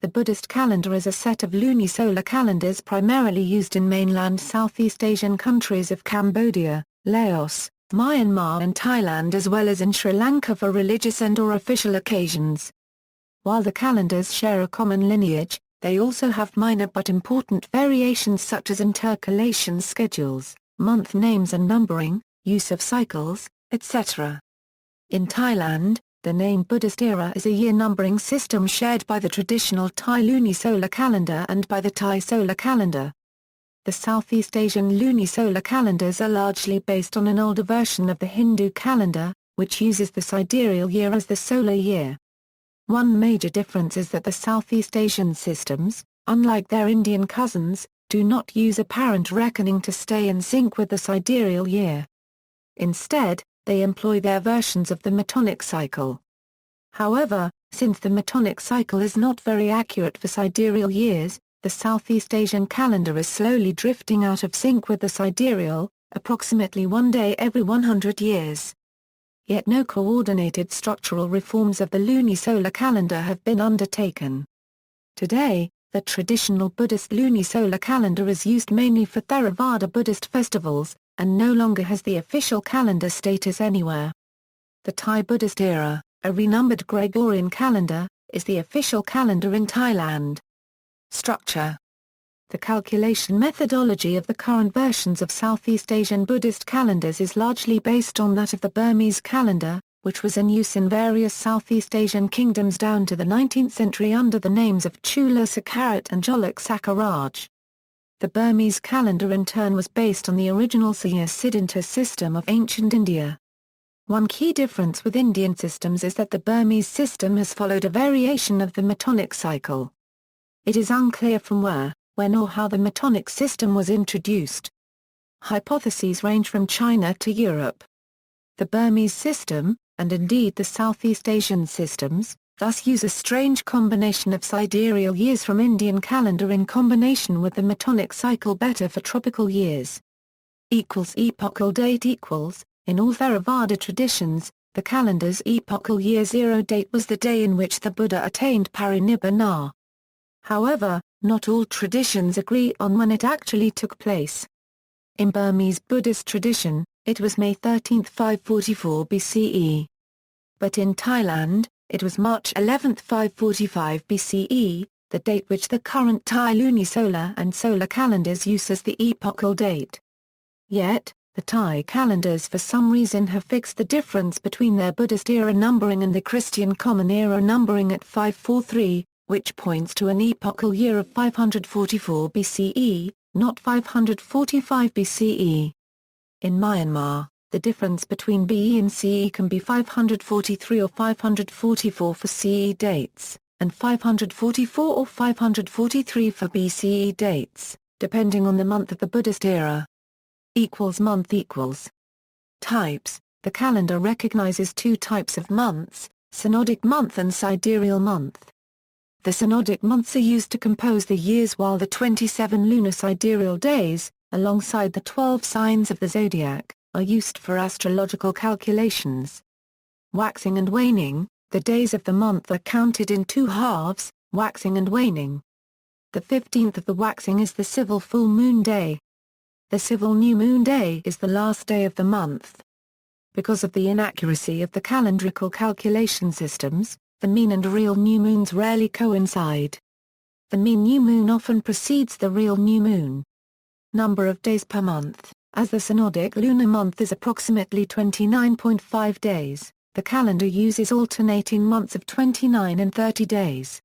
the Buddhist calendar is a set of lunisolar calendars primarily used in mainland Southeast Asian countries of Cambodia, Laos, Myanmar and Thailand as well as in Sri Lanka for religious and/or official occasions. While the calendars share a common lineage, they also have minor but important variations such as intercalation schedules, month names and numbering, use of cycles, etc. In Thailand, the name Buddhist Era is a year numbering system shared by the traditional Thai lunisolar calendar and by the Thai solar calendar. The Southeast Asian lunisolar calendars are largely based on an older version of the Hindu calendar, which uses the sidereal year as the solar year. One major difference is that the Southeast Asian systems, unlike their Indian cousins, do not use apparent reckoning to stay in sync with the sidereal year. Instead, they employ their versions of the Metonic cycle. However, since the Metonic cycle is not very accurate for sidereal years, the Southeast Asian calendar is slowly drifting out of sync with the sidereal, approximately one day every 100 years. Yet no coordinated structural reforms of the lunisolar calendar have been undertaken. Today, the traditional Buddhist lunisolar calendar is used mainly for Theravada Buddhist festivals, and no longer has the official calendar status anywhere. The Thai Buddhist Era, a renumbered Gregorian calendar, is the official calendar in Thailand. Structure. The calculation methodology of the current versions of Southeast Asian Buddhist calendars is largely based on that of the Burmese calendar, which was in use in various Southeast Asian kingdoms down to the 19th century under the names of Chula Sakarat and Jolok Sakaraj. The Burmese calendar in turn was based on the original Siddhanta system of ancient India. One key difference with Indian systems is that the Burmese system has followed a variation of the Metonic cycle. It is unclear from where, when or how the Metonic system was introduced. Hypotheses range from China to Europe. The Burmese system, and indeed the Southeast Asian systems, thus use a strange combination of sidereal years from Indian calendar in combination with the Metonic cycle better for tropical years. Epochal date equals, in all Theravada traditions, the calendar's epochal year zero date was the day in which the Buddha attained parinibbana. However, not all traditions agree on when it actually took place. In Burmese Buddhist tradition, it was May 13, 544 BCE. But in Thailand, it was March 11, 545 BCE, the date which the current Thai lunisolar and solar calendars use as the epochal date. Yet, the Thai calendars for some reason have fixed the difference between their Buddhist era numbering and the Christian Common Era numbering at 543, which points to an epochal year of 544 BCE, not 545 BCE. In Myanmar, the difference between BE and CE can be 543 or 544 for CE dates, and 544 or 543 for BCE dates, depending on the month of the Buddhist era. Month equals. Types. The calendar recognizes two types of months, synodic month and sidereal month. The synodic months are used to compose the years while the 27 lunar sidereal days, alongside the 12 signs of the zodiac, are used for astrological calculations. Waxing and waning, the days of the month are counted in two halves, waxing and waning. The 15th of the waxing is the civil full moon day. The civil new moon day is the last day of the month. Because of the inaccuracy of the calendrical calculation systems, the mean and real new moons rarely coincide. The mean new moon often precedes the real new moon. Number of days per month. As the synodic lunar month is approximately 29.5 days, the calendar uses alternating months of 29 and 30 days.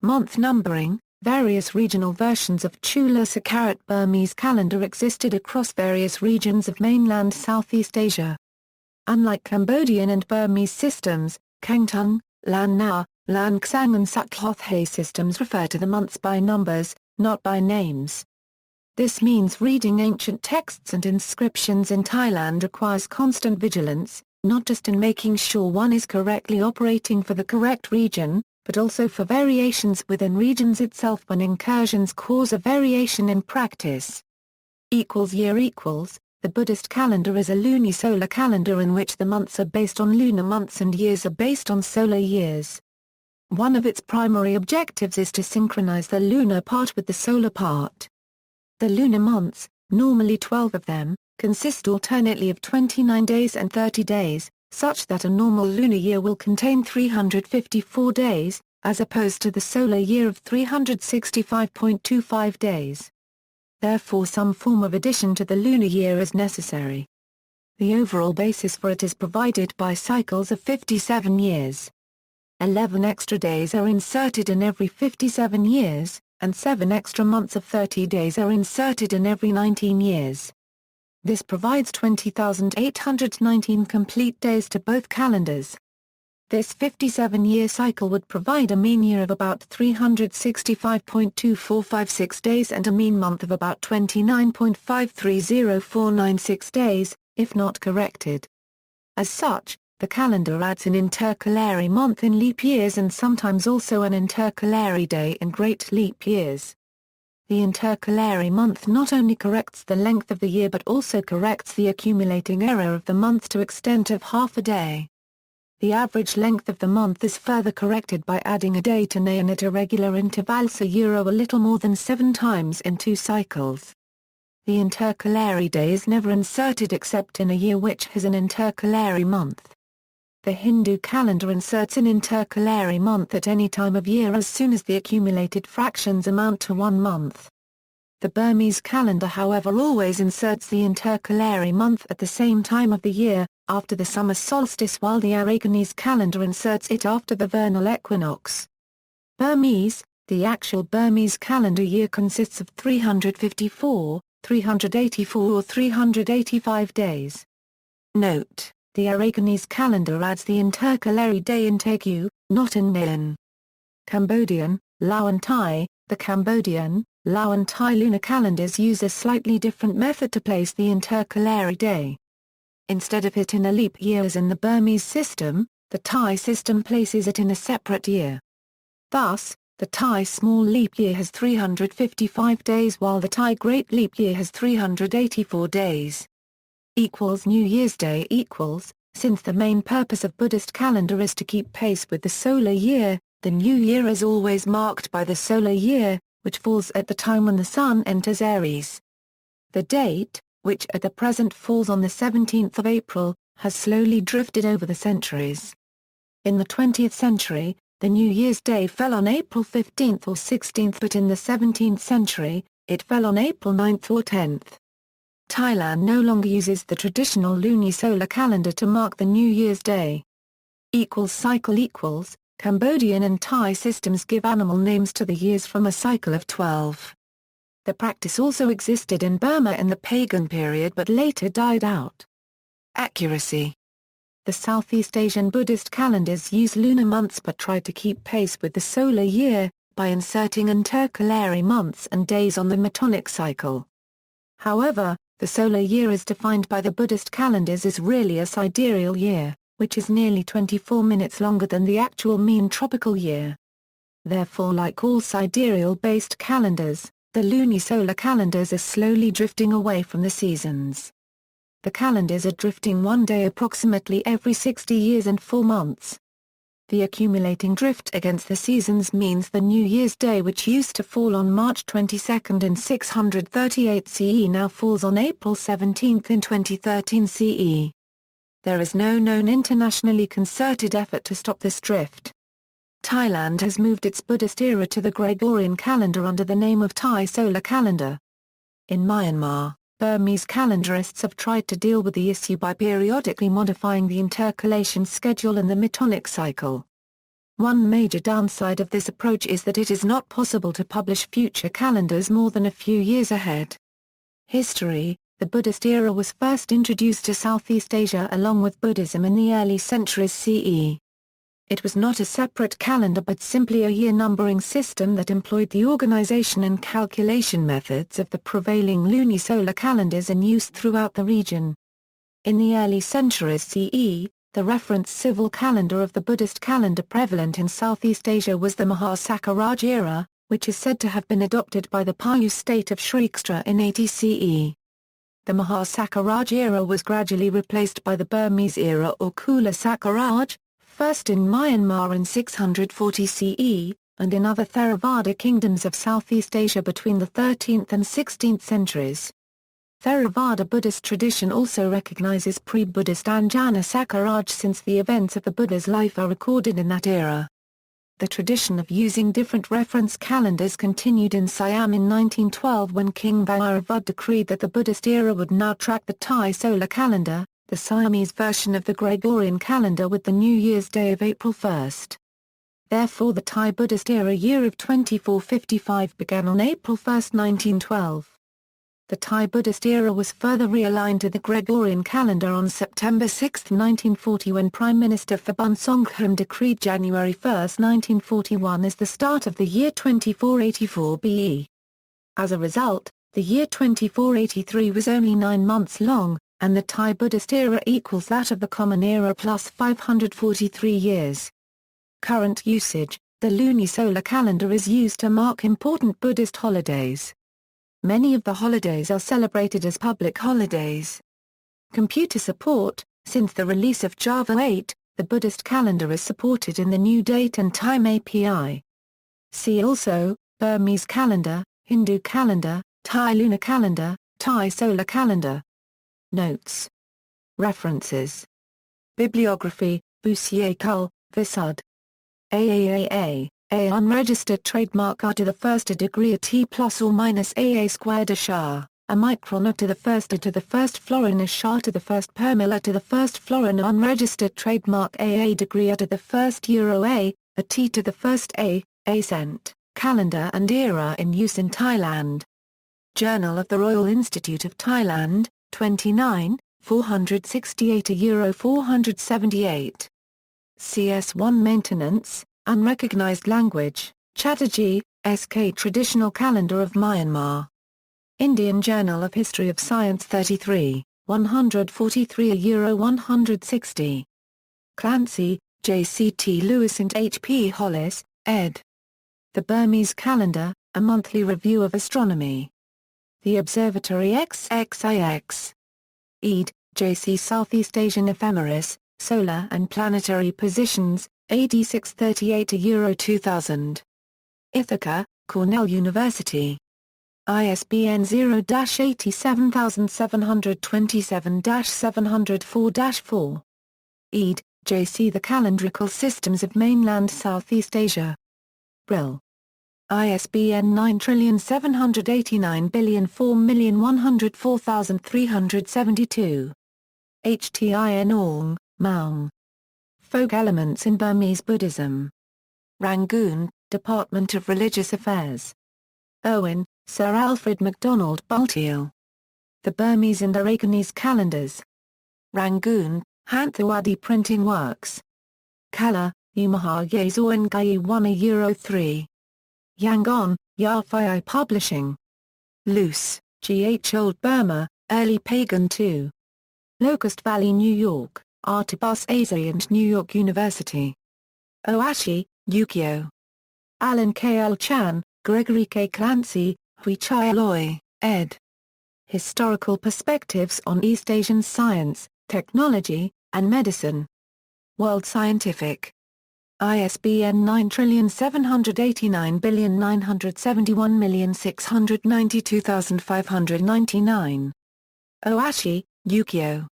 Month numbering. Various regional versions of Chula Sakarat Burmese calendar existed across various regions of mainland Southeast Asia. Unlike Cambodian and Burmese systems, Kangtung, Lan Na, Lan Xang and Sukhothai systems refer to the months by numbers, not by names. This means reading ancient texts and inscriptions in Thailand requires constant vigilance, not just in making sure one is correctly operating for the correct region, but also for variations within regions itself when incursions cause a variation in practice. Year equals, the Buddhist calendar is a lunisolar calendar in which the months are based on lunar months and years are based on solar years. One of its primary objectives is to synchronize the lunar part with the solar part. The lunar months, normally 12 of them, consist alternately of 29 days and 30 days, such that a normal lunar year will contain 354 days, as opposed to the solar year of 365.25 days. Therefore some form of addition to the lunar year is necessary. The overall basis for it is provided by cycles of 57 years. 11 extra days are inserted in every 57 years, and 7 extra months of 30 days are inserted in every 19 years. This provides 20,819 complete days to both calendars. This 57-year cycle would provide a mean year of about 365.2456 days and a mean month of about 29.530496 days, if not corrected. As such, the calendar adds an intercalary month in leap years and sometimes also an intercalary day in great leap years. The intercalary month not only corrects the length of the year but also corrects the accumulating error of the month to extent of half a day. The average length of the month is further corrected by adding a day to Nay and at irregular intervals a little more than 7 times in 2 cycles. The intercalary day is never inserted except in a year which has an intercalary month. The Hindu calendar inserts an intercalary month at any time of year as soon as the accumulated fractions amount to 1 month. The Burmese calendar however always inserts the intercalary month at the same time of the year, after the summer solstice, while the Arakanese calendar inserts it after the vernal equinox. Burmese, the actual Burmese calendar year consists of 354, 384 or 385 days. Note: the Arakanese calendar adds the intercalary day in Tegu, not in Nayan. Cambodian, Lao and Thai, the Cambodian, Lao and Thai lunar calendars use a slightly different method to place the intercalary day. Instead of it in a leap year as in the Burmese system, the Thai system places it in a separate year. Thus, the Thai small leap year has 355 days while the Thai great leap year has 384 days. New Year's Day since the main purpose of Buddhist calendar is to keep pace with the solar year, the new year is always marked by the solar year, which falls at the time when the sun enters Aries. The date, which at the present falls on the 17th of April, has slowly drifted over the centuries. In the 20th century, the New Year's Day fell on April 15th or 16th, but in the 17th century, it fell on April 9th or 10th. Thailand no longer uses the traditional lunisolar calendar to mark the New Year's Day. Cambodian and Thai systems give animal names to the years from a cycle of 12. The practice also existed in Burma in the pagan period but later died out. Accuracy. The Southeast Asian Buddhist calendars use lunar months but try to keep pace with the solar year, by inserting intercalary months and days on the Metonic cycle. However, the solar year as defined by the Buddhist calendars is really a sidereal year, which is nearly 24 minutes longer than the actual mean tropical year. Therefore, like all sidereal-based calendars, the lunisolar calendars are slowly drifting away from the seasons. The calendars are drifting 1 day approximately every 60 years and 4 months. The accumulating drift against the seasons means the New Year's Day, which used to fall on March 22 in 638 CE, now falls on April 17 in 2013 CE. There is no known internationally concerted effort to stop this drift. Thailand has moved its Buddhist era to the Gregorian calendar under the name of Thai solar calendar. In Myanmar, Burmese calendarists have tried to deal with the issue by periodically modifying the intercalation schedule and the Metonic cycle. One major downside of this approach is that it is not possible to publish future calendars more than a few years ahead. History. The Buddhist era was first introduced to Southeast Asia along with Buddhism in the early centuries CE. It was not a separate calendar but simply a year numbering system that employed the organization and calculation methods of the prevailing lunisolar calendars in use throughout the region. In the early centuries CE, the reference civil calendar of the Buddhist calendar prevalent in Southeast Asia was the Mahasakaraj era, which is said to have been adopted by the Paiute state of Sri Lanka in 80 CE. The Mahasakaraj era was gradually replaced by the Burmese era or Kula Sakaraj, first in Myanmar in 640 CE, and in other Theravada kingdoms of Southeast Asia between the 13th and 16th centuries. Theravada Buddhist tradition also recognizes pre-Buddhist Anjana Sakaraj since the events of the Buddha's life are recorded in that era. The tradition of using different reference calendars continued in Siam in 1912 when King Vajirabhadra decreed that the Buddhist era would now track the Thai solar calendar, the Siamese version of the Gregorian calendar with the New Year's Day of April 1. Therefore the Thai Buddhist era year of 2455 began on April 1, 1912. The Thai Buddhist era was further realigned to the Gregorian calendar on September 6, 1940 when Prime Minister Phabun Songkhram decreed January 1, 1941 as the start of the year 2484 BE. As a result, the year 2483 was only 9 months long, and the Thai Buddhist era equals that of the Common Era plus 543 years. Current usage: the lunisolar calendar is used to mark important Buddhist holidays. Many of the holidays are celebrated as public holidays. Computer support: since the release of Java 8, the Buddhist calendar is supported in the new date and time API. See also, Burmese calendar, Hindu calendar, Thai lunar calendar, Thai solar calendar. Notes. References. Bibliography: Bussier Kull, Visud. AAAA. A unregistered trademark R to the first a degree a T plus or minus AA squared a Shah, a micron A to the first A to the first florin a Shah to the first permil A to the first florin unregistered trademark AA degree A to the first Euro A T to the first A cent, calendar and era in use in Thailand. Journal of the Royal Institute of Thailand, 29, 468 Euro 478. CS1 Maintenance. Unrecognized language, Chatterjee, S.K. Traditional Calendar of Myanmar. Indian Journal of History of Science 33, 143 Euro 160. Clancy, J.C.T. Lewis and H.P. Hollis, ed. The Burmese Calendar, A Monthly Review of Astronomy. The Observatory XXIX. Ed. J.C. Southeast Asian Ephemeris, Solar and Planetary Positions, AD 638 Euro 2000. Ithaca, Cornell University. ISBN 0-87727-704-4. Ed. J.C. The Calendrical Systems of Mainland Southeast Asia. Brill. ISBN 9789004104372. HTIN Aung, Maung. Folk Elements in Burmese Buddhism. Rangoon, Department of Religious Affairs. Owen, Sir Alfred MacDonald Bulteel. The Burmese and Arakanese Calendars. Rangoon, Hanthawadi Printing Works. Kala, Umaha Yezoan Gayi 1 Euro 3. Yangon, Yafai Publishing. Luce, G. H. Old Burma, Early Pagan 2. Locust Valley, New York, Artibus Aze and New York University. Oashi, Yukio. Alan K. L. Chan, Gregory K. Clancy, Hui Chai Loy, ed. Historical Perspectives on East Asian Science, Technology, and Medicine. World Scientific. ISBN 9789971692599. Oashi, Yukio.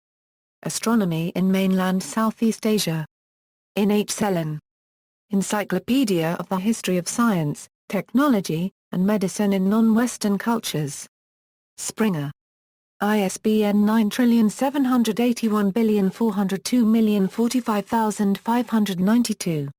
Astronomy in Mainland Southeast Asia. In H. Selen. Encyclopedia of the History of Science, Technology, and Medicine in Non-Western Cultures. Springer. ISBN 978140204505592.